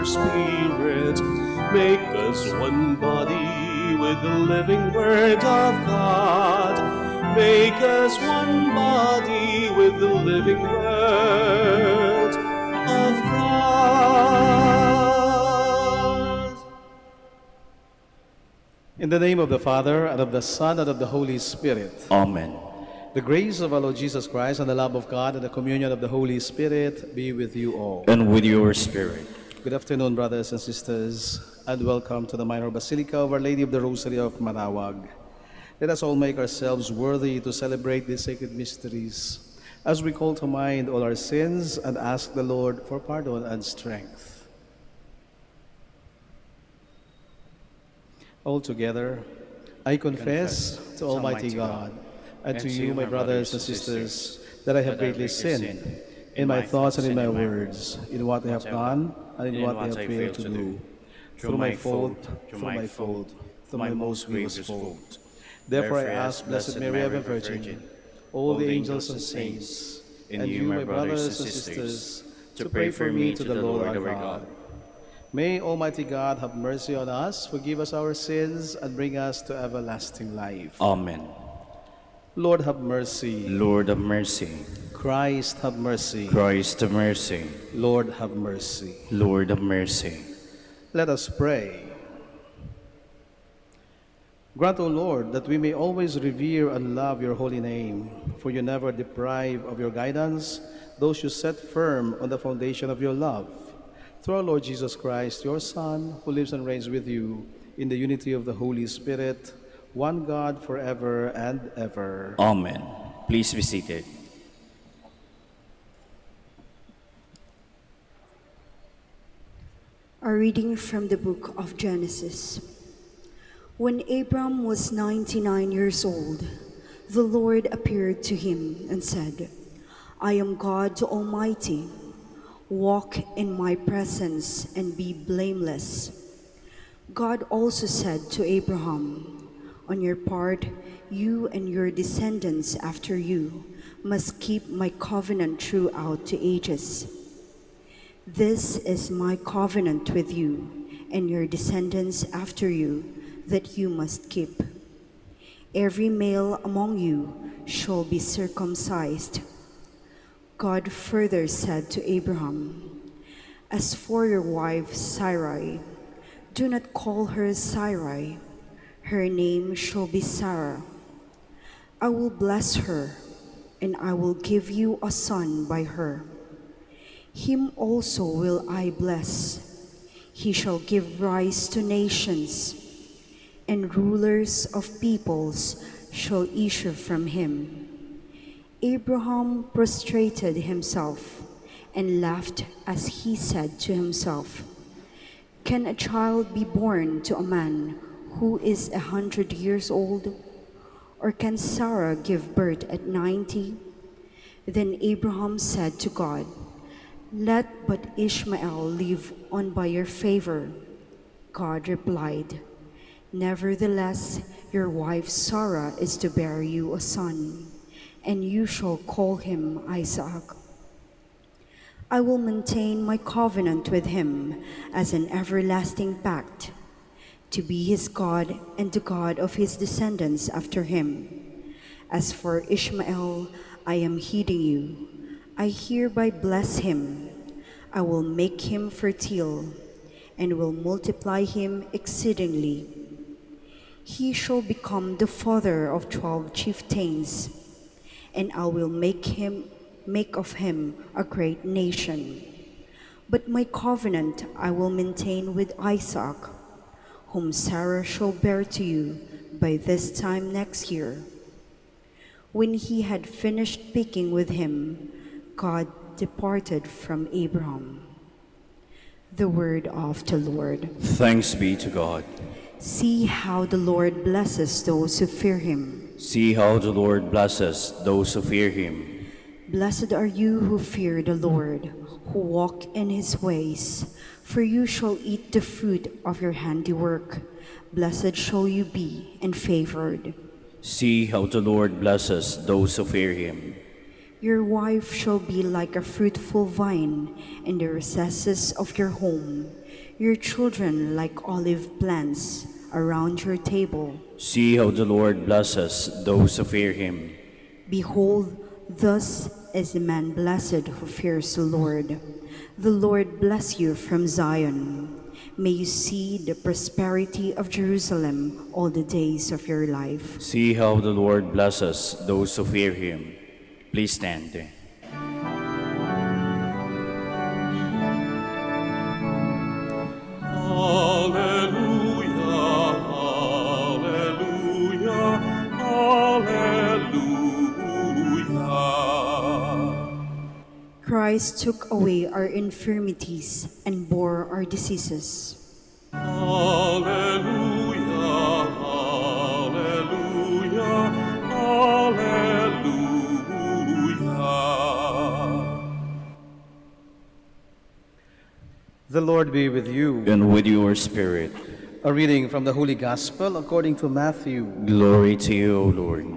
your Spirit. Make us one body with the living Word of God. Make us one body with the living Word of God. In the name of the Father, and of the Son, and of the Holy Spirit. Amen. The grace of our Lord Jesus Christ, and the love of God, and the communion of the Holy Spirit be with you all. And with your spirit. Good afternoon, brothers and sisters, and welcome to the Minor Basilica of Our Lady of the Rosary of Manaoag. Let us all make ourselves worthy to celebrate these sacred mysteries as we call to mind all our sins and ask the Lord for pardon and strength. All together, I confess to Almighty God and to you, my brothers and sisters, that I have greatly sinned in my thoughts and in my words, in what I have done and in what I have failed to do, through my fault, through my most grievous fault. Therefore I ask Blessed Mary, ever Virgin, all the angels and saints, and you, my brothers and sisters, to pray for me to the Lord our God. May Almighty God have mercy on us, forgive us our sins, and bring us to everlasting life. Amen. Lord, have mercy. Lord, have mercy. Christ, have mercy. Christ, have mercy. Lord, have mercy. Lord, have mercy. Let us pray. Grant, O Lord, that we may always revere and love your holy name, for you never deprive of your guidance those you set firm on the foundation of your love. Through our Lord Jesus Christ, your Son, who lives and reigns with you in the unity of the Holy Spirit, one God forever and ever. Amen. Please be seated. A reading from the book of Genesis. When Abram was 99 years old, the Lord appeared to him and said, I am God Almighty. Walk in my presence and be blameless. God also said to Abraham, on your part, you and your descendants after you must keep my covenant throughout the ages. This is my covenant with you and your descendants after you that you must keep. Every male among you shall be circumcised. God further said to Abraham, as for your wife Sarai, do not call her Sarai. Her name shall be Sarah. I will bless her, and I will give you a son by her. Him also will I bless. He shall give rise to nations, and rulers of peoples shall issue from him. Abraham prostrated himself and laughed as he said to himself, can a child be born to a man who is 100 years old? Or can Sarah give birth at 90? Then Abraham said to God, let but Ishmael live on by your favor. God replied, nevertheless, your wife Sarah is to bear you a son, and you shall call him Isaac. I will maintain my covenant with him as an everlasting pact, to be his God and the God of his descendants after him. As for Ishmael, I am heeding you. I hereby bless him. I will make him fertile and will multiply him exceedingly. He shall become the father of 12 chieftains, and I will make of him a great nation. But my covenant I will maintain with Isaac, whom Sarah shall bear to you by this time next year. When he had finished speaking with him, God departed from Abraham. The word of the Lord. Thanks be to God. See how the Lord blesses those who fear him. See how the Lord blesses those who fear him. Blessed are you who fear the Lord, who walk in his ways, for you shall eat the fruit of your handiwork. Blessed shall you be and favored. See how the Lord blesses those who fear him. Your wife shall be like a fruitful vine in the recesses of your home. your children like olive plants around your table. See how the Lord blesses those who fear him. Behold, thus is the man blessed who fears the Lord. The Lord bless you from Zion. May you see the prosperity of Jerusalem all the days of your life. See how the Lord blesses those who fear him. Please stand. Hallelujah, hallelujah, hallelujah. Christ took away our infirmities and bore our diseases. Hallelujah, hallelujah, hallelujah. The Lord be with you. And with your spirit. A reading from the Holy Gospel according to Matthew. Glory to you, O Lord.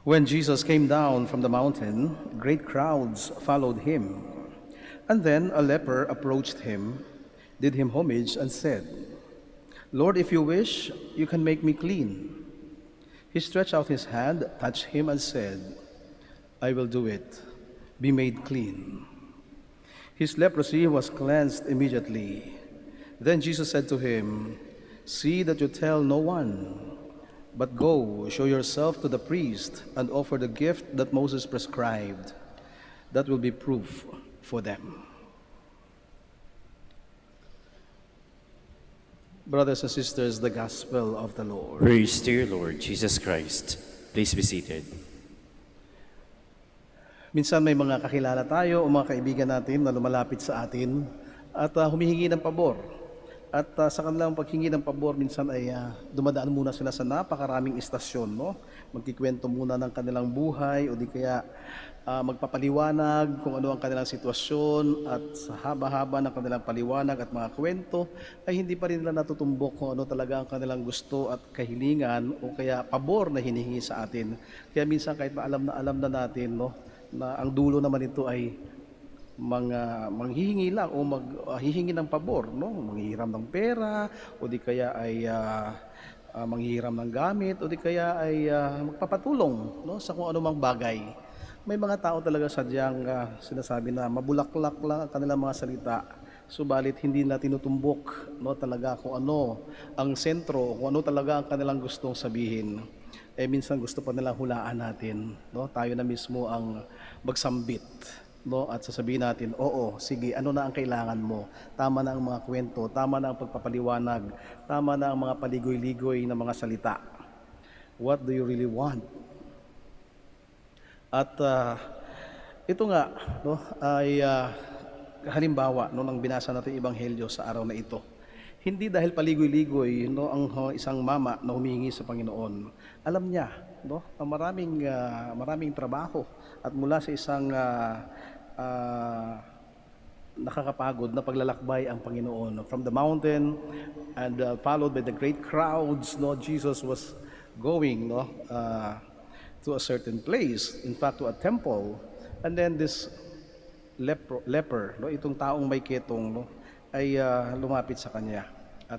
When Jesus came down from the mountain, great crowds followed him. And then a leper approached him, did him homage, and said, "Lord, if you wish, you can make me clean." He stretched out his hand, touched him, and said, "I will do it. Be made clean." His leprosy was cleansed immediately. Then Jesus said to him, "See that you tell no one, but go, show yourself to the priest, and offer the gift that Moses prescribed. That will be proof for them." Brothers and sisters, the Gospel of the Lord. Praise to you, Lord Jesus Christ. Please be seated. Minsan may mga kakilala tayo o mga kaibigan natin na lumalapit sa atin at humihingi ng pabor. At sa kanilang paghingi ng pabor, minsan ay dumadaan muna sila sa napakaraming istasyon, no? Magkikwento muna ng kanilang buhay o di kaya magpapaliwanag kung ano ang kanilang sitwasyon, at sa haba-haba ng kanilang paliwanag at mga kwento ay hindi pa rin nila natutumbok kung ano talaga ang kanilang gusto at kahilingan o kaya pabor na hinihingi sa atin. Kaya minsan kahit alam na natin, no, na ang dulo naman ito ay manghihingi lang o maghihingi ng pabor, no? Manghihiram ng pera o di kaya ay manghihiram ng gamit o di kaya ay magpapatulong, no, sa kung anumang bagay. May mga tao talaga sadyang sinasabi na mabulaklak lang ang kanilang mga salita, subalit hindi na tinutumbok, no, talaga kung ano ang sentro, kung ano talaga ang kanilang gustong sabihin. Minsan gusto pa nilang hulaan natin, no? Tayo na mismo ang magsambit, no, at sasabihin natin, oo, sige, ano na ang kailangan mo? Tama na ang mga kwento, tama na ang pagpapaliwanag, tama na ang mga paligoy-ligoy na mga salita. What do you really want? At ito nga, no, ay halimbawa, no, nang binasa natin Ebanghelyo sa araw na ito. Hindi dahil paligoy-ligoy, no, ang isang mama na humihingi sa Panginoon. Alam niya, no, maraming trabaho at mula sa isang nakakapagod na paglalakbay ang Panginoon from the mountain and followed by the great crowds, no, Jesus was going, no, to a certain place, in fact to a temple, and then this leper, no, itong taong may ketong, no, ay lumapit sa kanya at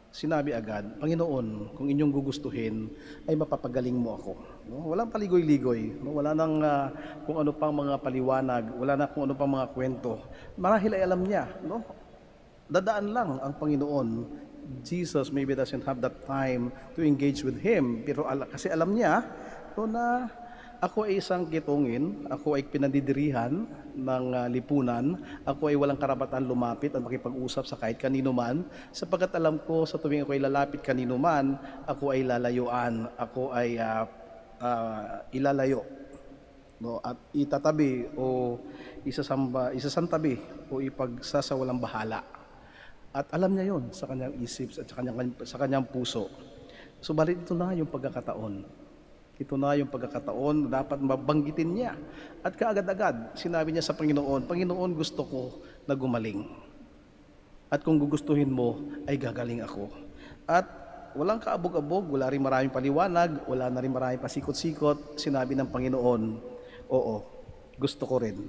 sinabi agad, "Panginoon, kung inyong gugustuhin ay mapapagaling mo ako." No? Walang paligoy-ligoy, no? Wala nang kung ano pang mga paliwanag, wala na kung ano pang mga kwento. Marahil ay alam niya, no? Dadaan lang ang Panginoon. Jesus maybe doesn't have that time to engage with him, pero kasi alam niya, no, na ako ay isang kitungin, ako ay pinandidirihan ng lipunan, ako ay walang karapatan lumapit at makipag-usap sa kahit kanino man, sapagkat alam ko sa tuwing ako ay lalapit kanino man, ako ay lalayuan, ako ay ilalayo, no, at itatabi o isasantabi o ipagsasawalang bahala. At alam niya yon sa kanyang isip at sa kanyang puso. Subalit ito na yung pagkakataon. Ito na yung pagkakataon na dapat mabanggitin niya. At kaagad-agad, sinabi niya sa Panginoon, "Panginoon, gusto ko na gumaling. At kung gugustuhin mo, ay gagaling ako." At walang kaabog-abog, wala rin maraming paliwanag, wala na rin maraming pasikot-sikot. Sinabi ng Panginoon, "Oo, gusto ko rin.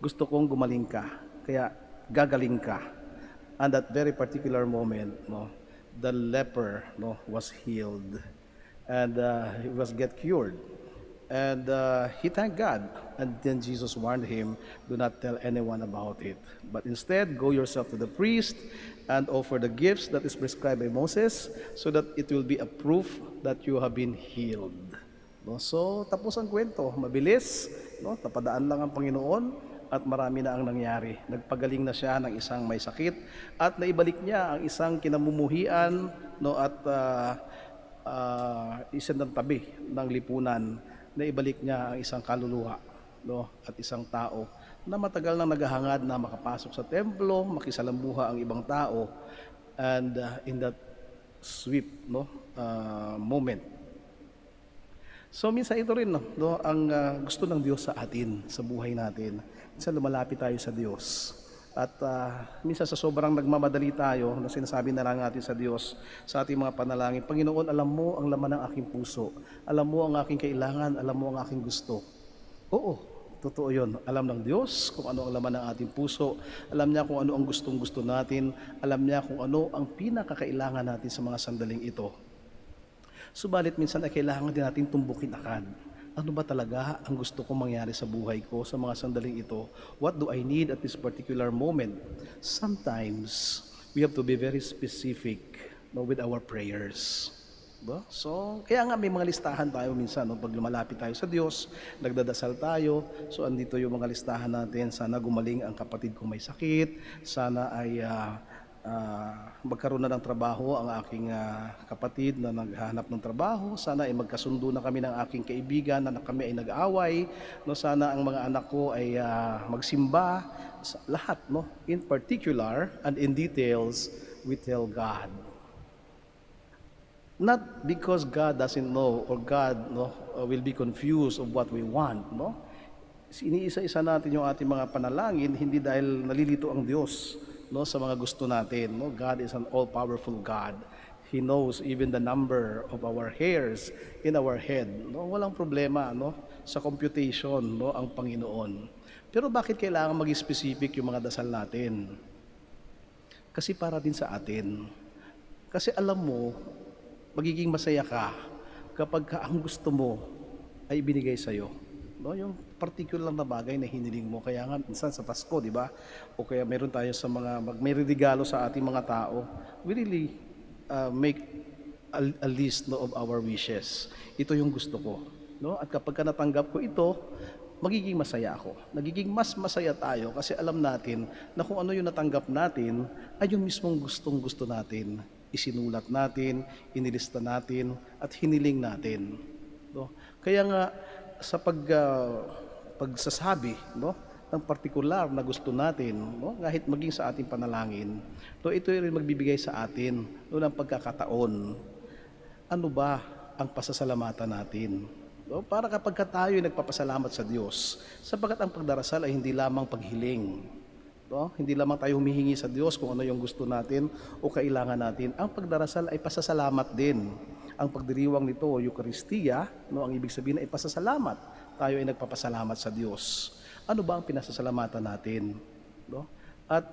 gusto kong gumaling ka. Kaya gagaling ka. And that very particular moment, no, the leper, no, was healed. And he was get cured. And he thanked God. And then Jesus warned him, do not tell anyone about it. But instead, go yourself to the priest and offer the gifts that is prescribed by Moses so that it will be a proof that you have been healed. No? So, tapos ang kwento. Mabilis. No? Napadaan lang ang Panginoon at marami na ang nangyari. Nagpagaling na siya ng isang may sakit at naibalik niya ang isang kinamumuhian, no, at isang ng tabi ng lipunan. Naibalik niya ang isang kaluluwa, no, at isang tao na matagal nang naghahangad na makapasok sa templo, makisalamuha ang ibang tao. And in that sweet, no, moment. So minsan ito rin, no, ang gusto ng Diyos sa atin, sa buhay natin. Minsan lumalapit tayo sa Diyos. At minsan sa sobrang nagmamadali tayo, na sinasabi na lang natin sa Diyos, sa ating mga panalangin, Panginoon, alam mo ang laman ng aking puso. Alam mo ang aking kailangan, alam mo ang aking gusto. Oo, totoo yun. Alam ng Diyos kung ano ang laman ng ating puso. Alam niya kung ano ang gustong-gusto natin. Alam niya kung ano ang pinakakailangan natin sa mga sandaling ito. Subalit minsan ay kailangan din natin tumbukin agad. Ano ba talaga ang gusto kong mangyari sa buhay ko sa mga sandaling ito? What do I need at this particular moment? Sometimes, we have to be very specific, no, with our prayers. Diba? So, kaya nga may mga listahan tayo minsan, no? Pag lumalapit tayo sa Diyos, nagdadasal tayo, so andito yung mga listahan natin, sana gumaling ang kapatid kong may sakit, sana ay magkaroon na ng trabaho ang aking kapatid na naghahanap ng trabaho. Sana ay magkasundo na kami ng aking kaibigan na kami ay nag-away. No, sana ang mga anak ko ay magsimba. Lahat, no? In particular and in details, we tell God. Not because God doesn't know or God, no, will be confused of what we want, no? Iniisa-isa natin yung ating mga panalangin, hindi dahil nalilito ang Diyos, no, sa mga gusto natin, no. God is an all-powerful God. He knows even the number of our hairs in our head, no. Walang problema, no, sa computation, no, ang Panginoon. Pero bakit kailangan maging specific yung mga dasal natin? Kasi para din sa atin. Kasi alam mo, magiging masaya ka kapag ang gusto mo ay ibinigay sa'yo. No, yung particular na bagay na hiniling mo. Kaya nga minsan sa Pasko, di ba? O kaya meron tayo sa mga may regalo sa ating mga tao. We really make a list, no, of our wishes. Ito yung gusto ko, no? At kapag natanggap ko ito, magiging masaya ako. Nagiging mas masaya tayo kasi alam natin na kung ano yung natanggap natin ay yung mismong gustong-gusto natin. Isinulat natin, inilista natin, at hiniling natin. No? Kaya nga, sa pagsasabi, no, ng partikular na gusto natin, no, kahit maging sa ating panalangin, to ito rin magbibigay sa atin, no, ng pagkakataon. Ano ba ang pasasalamatan natin? No, para kapag tayo ay nagpapasalamat sa Diyos, sapagkat ang pagdarasal ay hindi lamang paghiling. No? Hindi lamang tayo humihingi sa Diyos kung ano yung gusto natin o kailangan natin. Ang pagdarasal ay pasasalamat din. Ang pagdiriwang nito, Eucharistia, no, ang ibig sabihin ay pasasalamat. Tayo ay nagpapasalamat sa Diyos. Ano ba ang pinasasalamatan natin? No? At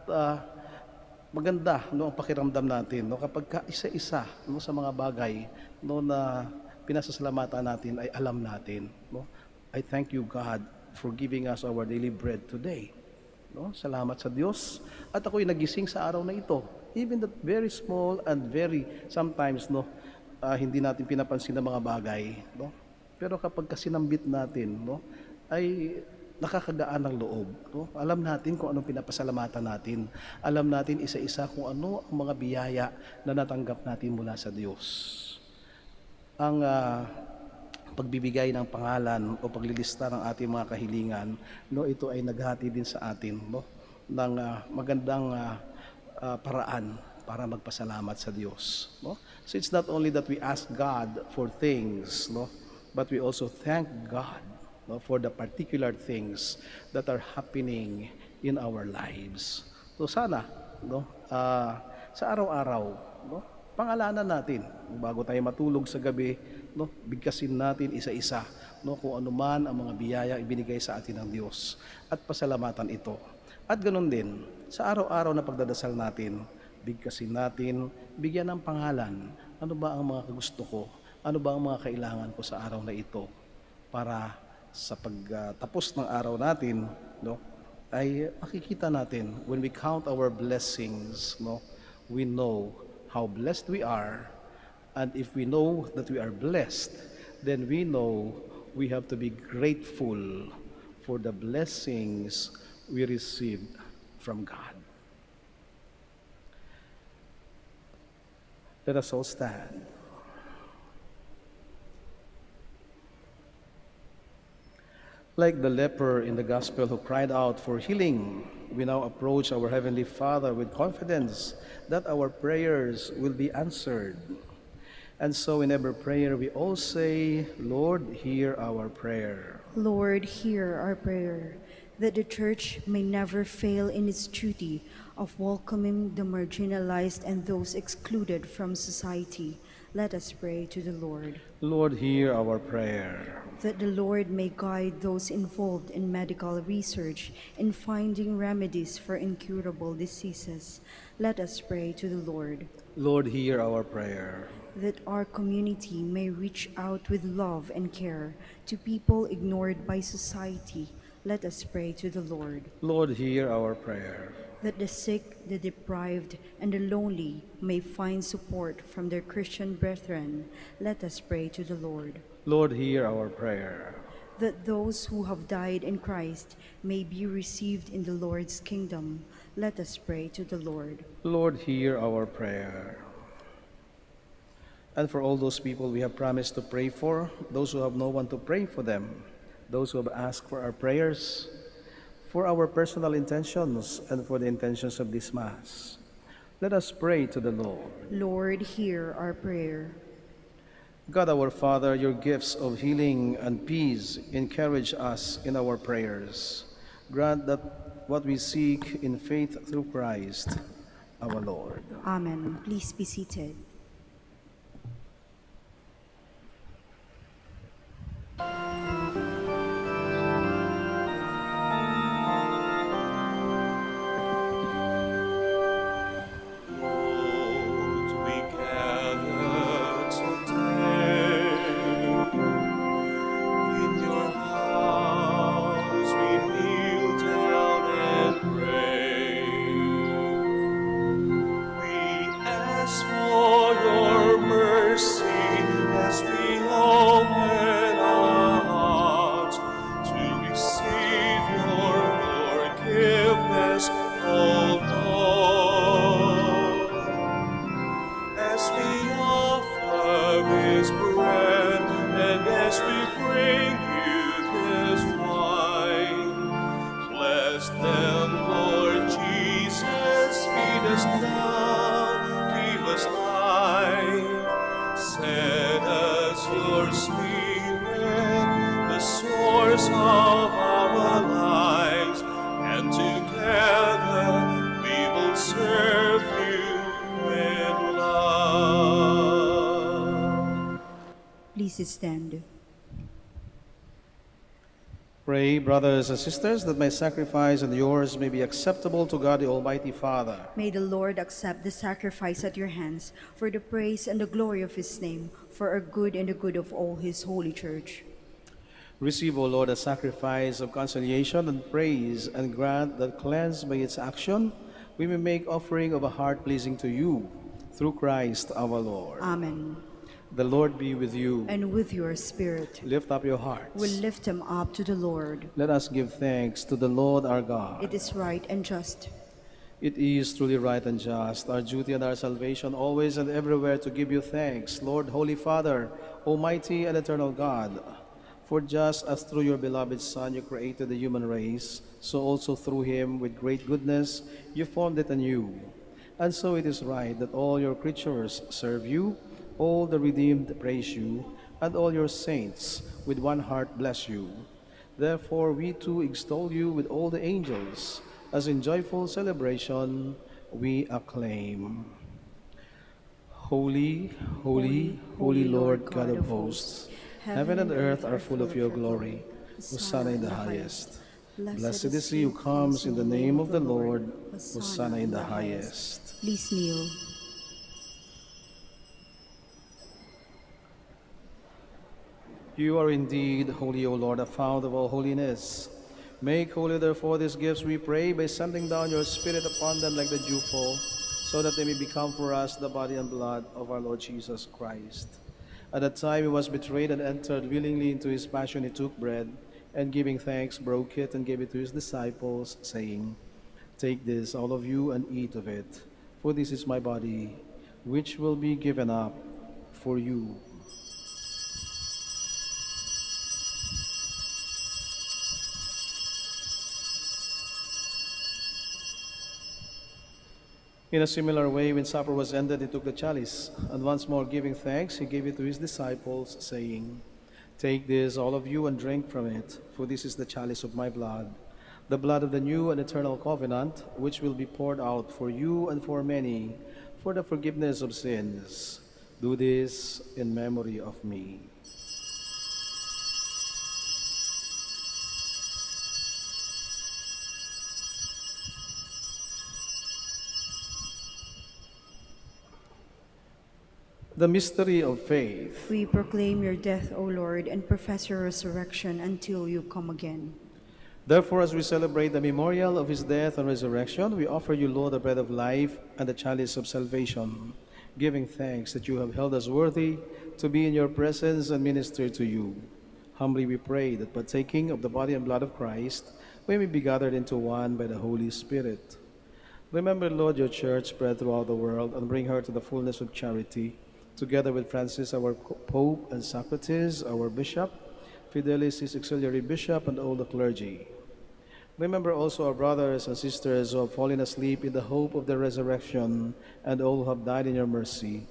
maganda, no, ang pakiramdam natin, no, kapag isa-isa, no, sa mga bagay, no, na pinasasalamatan natin ay alam natin. No? I thank you, God, for giving us our daily bread today. No? Salamat sa Diyos. At ako'y nagising sa araw na ito. Even that very small and very sometimes, no, hindi natin pinapansin ng mga bagay, no? Pero kapag kasinambit natin, no, ay nakakagaan ng loob, no? Alam natin kung anong pinapasalamatan natin. Alam natin isa-isa kung ano ang mga biyaya na natanggap natin mula sa Diyos. Ang pagbibigay ng pangalan o paglilista ng ating mga kahilingan, no, ito ay naghati din sa atin, no, ng magandang paraan para magpasalamat sa Diyos, no? So it's not only that we ask God for things, no, but we also thank God, no, for the particular things that are happening in our lives. So sana, no, sa araw-araw, no, pangalanan natin bago tayo matulog sa gabi, no, bigkasin natin isa-isa no, kung ano man ang mga biyaya ibinigay sa atin ng Diyos at pasalamatan ito. At ganoon din, sa araw-araw na pagdadasal natin, bigkasin natin, bigyan ng pangalan, ano ba ang mga gusto ko, ano ba ang mga kailangan ko sa araw na ito, para sa pagtapos ng araw natin, no, ay makikita natin, when we count our blessings, no, we know how blessed we are. And if we know that we are blessed, then we know we have to be grateful for the blessings we received from God. Let us all stand. Like the leper in the gospel who cried out for healing, we now approach our Heavenly Father with confidence that our prayers will be answered. And so in every prayer we all say, Lord, hear our prayer. Lord, hear our prayer, that the Church may never fail in its duty of welcoming the marginalized and those excluded from society. Let us pray to the Lord. Lord, hear our prayer. That the Lord may guide those involved in medical research in finding remedies for incurable diseases. Let us pray to the Lord. Lord, hear our prayer. That our community may reach out with love and care to people ignored by society. Let us pray to the Lord. Lord, hear our prayer. That the sick, the deprived, and the lonely may find support from their Christian brethren. Let us pray to the Lord. Lord, hear our prayer. That those who have died in Christ may be received in the Lord's kingdom. Let us pray to the Lord. Lord, hear our prayer. And for all those people we have promised to pray for, those who have no one to pray for them, those who have asked for our prayers, for our personal intentions, and for the intentions of this Mass, let us pray to the Lord. Lord, hear our prayer. God our Father, your gifts of healing and peace encourage us in our prayers. Grant that what we seek in faith through Christ our Lord. Amen. Please be seated. Please stand. Pray, brothers and sisters, that my sacrifice and yours may be acceptable to God the Almighty Father. May the Lord accept the sacrifice at your hands for the praise and the glory of his name, for our good and the good of all his holy church. Receive, O Lord, a sacrifice of conciliation and praise, and grant that, cleansed by its action, we may make offering of a heart pleasing to you, through Christ our Lord. Amen. The Lord be with you. And with your spirit. Lift up your hearts. We lift them up to the Lord. Let us give thanks to the Lord our God. It is right and just. It is truly right and just, our duty and our salvation, always and everywhere to give you thanks, Lord, Holy Father, Almighty and eternal God. For just as through your beloved Son you created the human race, so also through him, with great goodness, you formed it anew. And so it is right that all your creatures serve you, all the redeemed praise you, and all your saints with one heart bless you. Therefore we too extol you with all the angels, as in joyful celebration we acclaim. Holy, holy, holy Lord God of hosts, Heaven and earth are full of your glory. Hosanna in the highest. Blessed is he who comes in the name of the Lord. Hosanna in the highest. Please kneel. You are indeed holy, O Lord, the fount of all holiness. Make holy, therefore, these gifts, we pray, by sending down your Spirit upon them like the dewfall, so that they may become for us the body and blood of our Lord Jesus Christ. At that time he was betrayed and entered willingly into his passion. He took bread, and giving thanks, broke it and gave it to his disciples, saying, "Take this, all of you, and eat of it, for this is my body, which will be given up for you." In a similar way, when supper was ended, he took the chalice, and once more giving thanks, he gave it to his disciples, saying, "Take this, all of you, and drink from it, for this is the chalice of my blood, the blood of the new and eternal covenant, which will be poured out for you and for many, for the forgiveness of sins. Do this in memory of me." The mystery of faith. We proclaim your death, O Lord, and profess your resurrection until you come again. Therefore, as we celebrate the memorial of his death and resurrection, we offer you, Lord, the bread of life and the chalice of salvation, giving thanks that you have held us worthy to be in your presence and minister to you. Humbly we pray that, partaking of the body and blood of Christ, we may be gathered into one by the Holy Spirit. Remember, Lord, your church spread throughout the world, and bring her to the fullness of charity, together with Francis, our Pope, and Socrates, our Bishop, Fidelis, his auxiliary bishop, and all the clergy. Remember also our brothers and sisters who have fallen asleep in the hope of the resurrection, and all who have died in your mercy.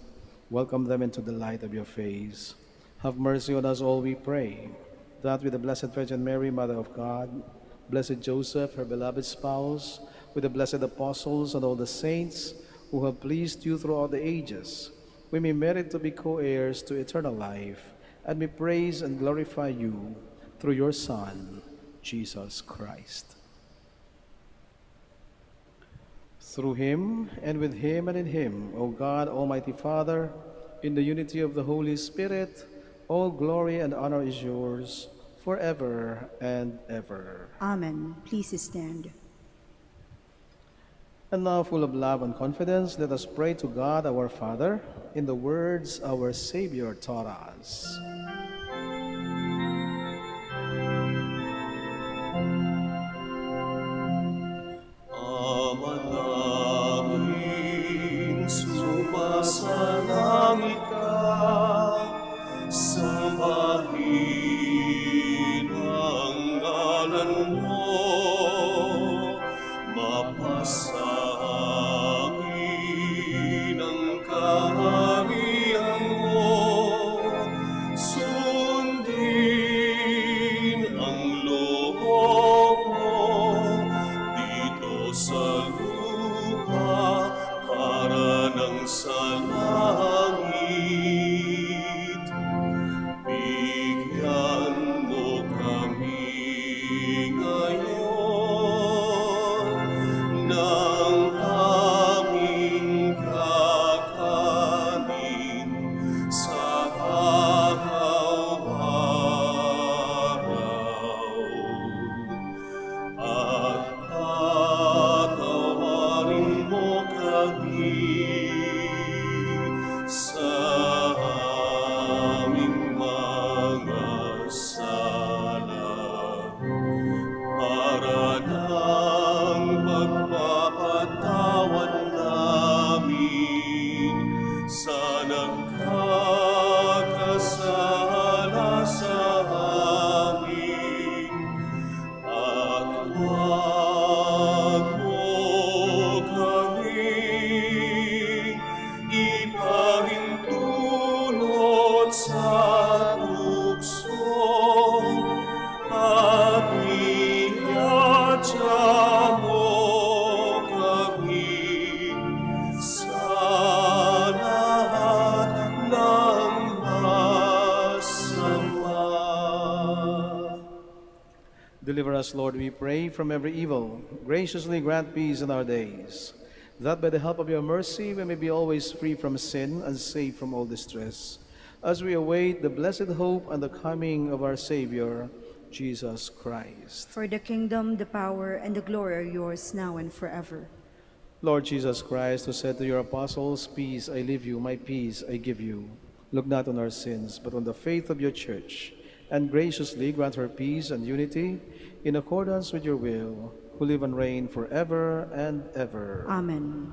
Welcome them into the light of your face. Have mercy on us all, we pray, that with the Blessed Virgin Mary, Mother of God, Blessed Joseph, her beloved spouse, with the blessed apostles and all the saints who have pleased you throughout the ages, we may merit to be co-heirs to eternal life, and may praise and glorify you through your Son, Jesus Christ. Through him, and with him, and in him, O God, Almighty Father, in the unity of the Holy Spirit, all glory and honor is yours, forever and ever. Amen. Please stand. And now, full of love and confidence, let us pray to God our Father in the words our Savior taught us. Ama namin, sumasalangit ka, sambahin ang ngalan mo, mapasahin ang kaharian mo, sundin ang loob mo dito sa lupa para nang sa langit. Bigyan mo kami ngayon ng Deliver us, Lord, we pray, from every evil. Graciously grant peace in our days, that by the help of your mercy we may be always free from sin and safe from all distress, as we await the blessed hope and the coming of our Savior, Jesus Christ. For the kingdom, the power, and the glory are yours now and forever. Lord Jesus Christ, who said to your apostles, "Peace I leave you, my peace I give you," look not on our sins, but on the faith of your church, and graciously grant her peace and unity in accordance with your will, who live and reign forever and ever. Amen.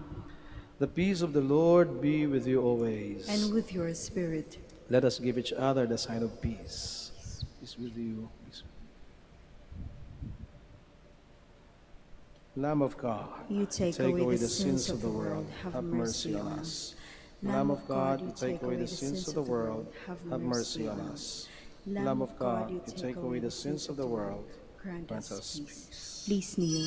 The peace of the Lord be with you always. And with your spirit. Let us give each other the sign of peace. Peace with you. Peace. Lamb of God, You take away the sins of the world. Have mercy on us. Lamb of God, you take away the sins of the world. Have mercy on us. Lamb of God, you take away the sins of the world. Grant Grant us us peace. peace. Please kneel.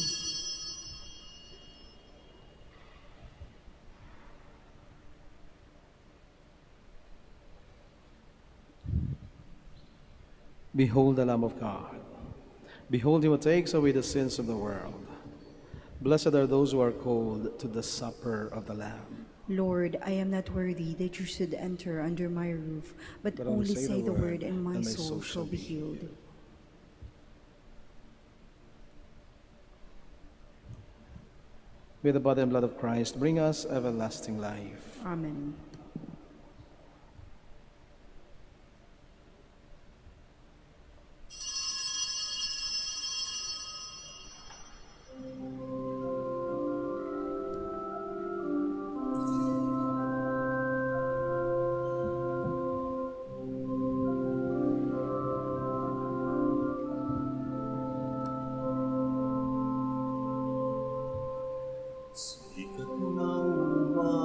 Behold the Lamb of God. Behold him who takes away the sins of the world. Blessed are those who are called to the supper of the Lamb. Lord, I am not worthy that you should enter under my roof, but only say the word, and my soul shall be healed. May the body and blood of Christ bring us everlasting life. Amen. Sikat ng umaga,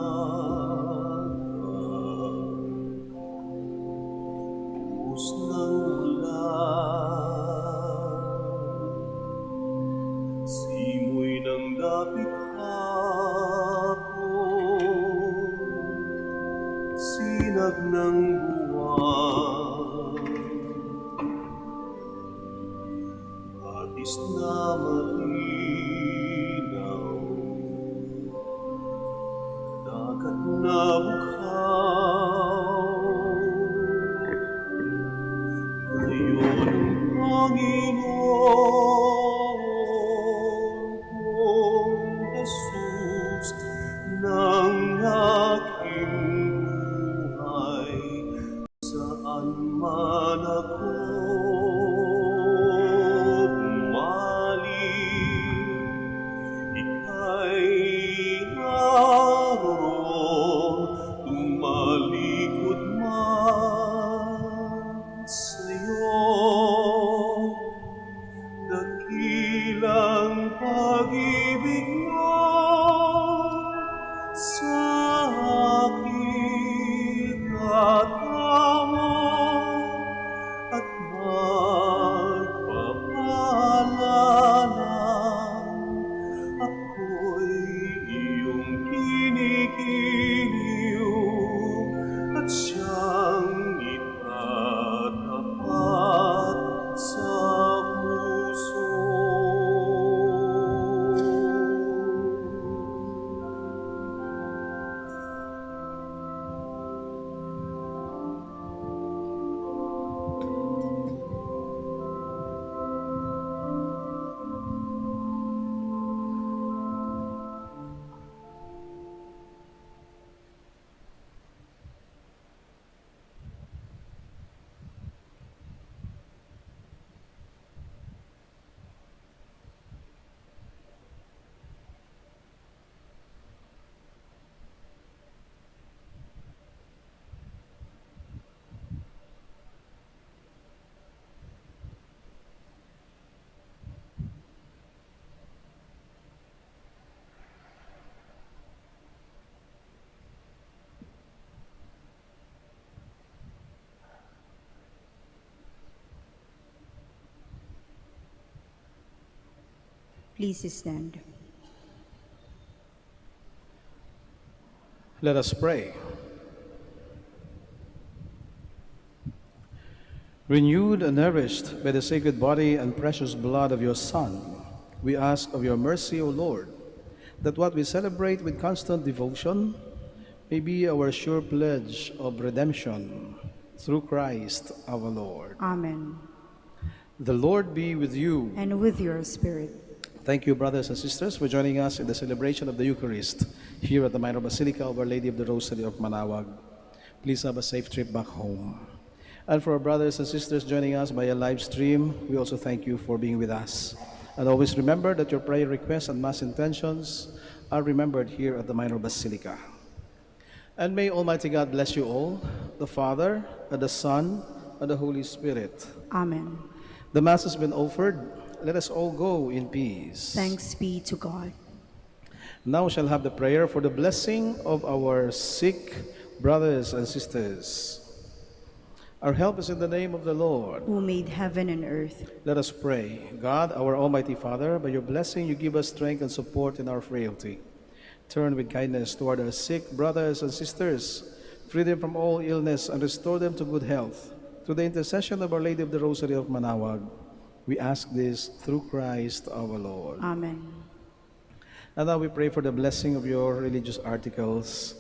buhos ng ulan, simoy ng dapit hapon, sinag ng buwan, atis na malinaw, dagat na bughaw, ngayon ang Panginoon kong Jesus ng aking buhay, saan man ako bumaling, ika'y naroon, tumalikod man sa'yo. Dakilang pag-ibig mo sa aking katama at magpapaalala, ako'y iyong kinikiliw at siyang itatapat sa puso. Please stand. Let us pray. Renewed and nourished by the sacred body and precious blood of your Son, we ask of your mercy, O Lord, that what we celebrate with constant devotion may be our sure pledge of redemption through Christ our Lord. Amen. The Lord be with you. And with your spirit. Thank you, brothers and sisters, for joining us in the celebration of the Eucharist here at the Minor Basilica of Our Lady of the Rosary of Manaoag. Please have a safe trip back home. And for our brothers and sisters joining us via live stream, we also thank you for being with us. And always remember that your prayer requests and mass intentions are remembered here at the Minor Basilica. And may Almighty God bless you all, the Father, and the Son, and the Holy Spirit. Amen. The Mass has been offered. Let us all go in peace. Thanks be to God. Now we shall have the prayer for the blessing of our sick brothers and sisters. Our help is in the name of the Lord, Who made heaven and earth. Let us pray. God, our Almighty Father, by your blessing you give us strength and support in our frailty. Turn with kindness toward our sick brothers and sisters, free them from all illness, and restore them to good health. Through the intercession of Our Lady of the Rosary of Manaoag, we ask this through Christ our Lord. Amen. And now we pray for the blessing of your religious articles.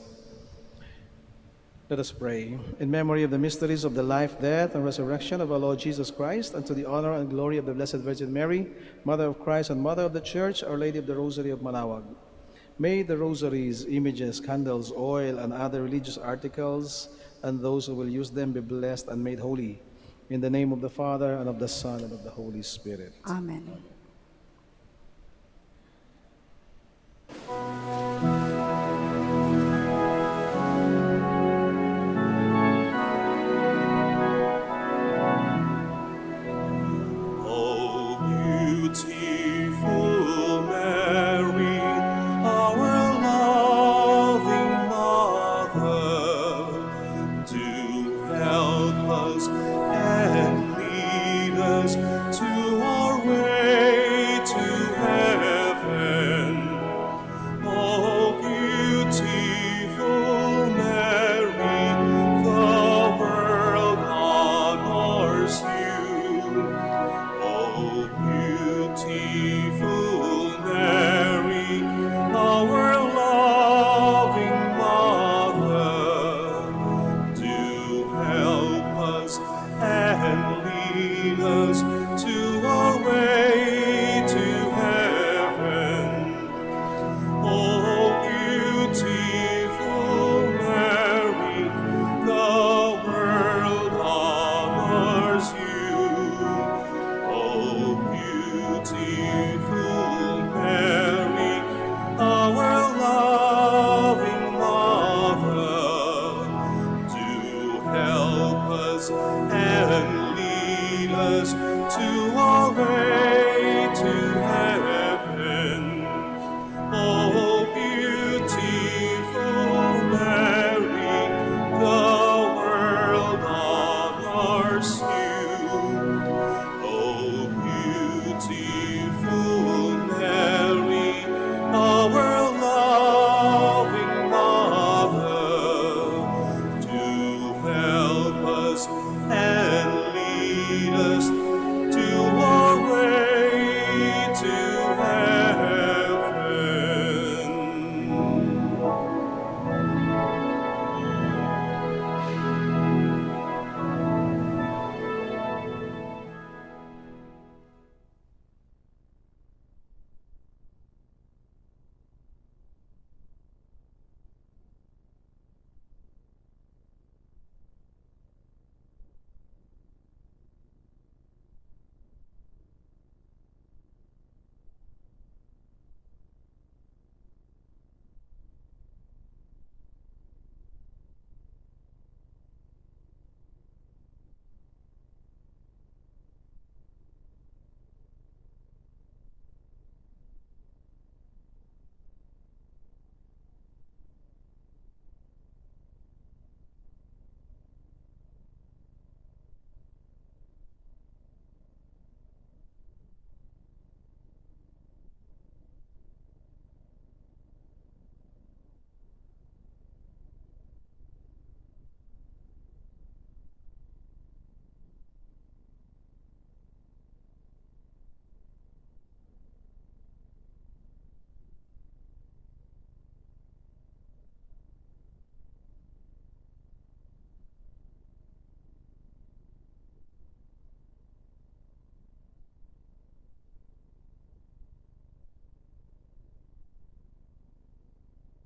Let us pray. In memory of the mysteries of the life, death, and resurrection of our Lord Jesus Christ, and to the honor and glory of the Blessed Virgin Mary, Mother of Christ and Mother of the Church, Our Lady of the Rosary of Manaoag, may the rosaries, images, candles, oil, and other religious articles, and those who will use them be blessed and made holy. In the name of the Father, and of the Son, and of the Holy Spirit. Amen.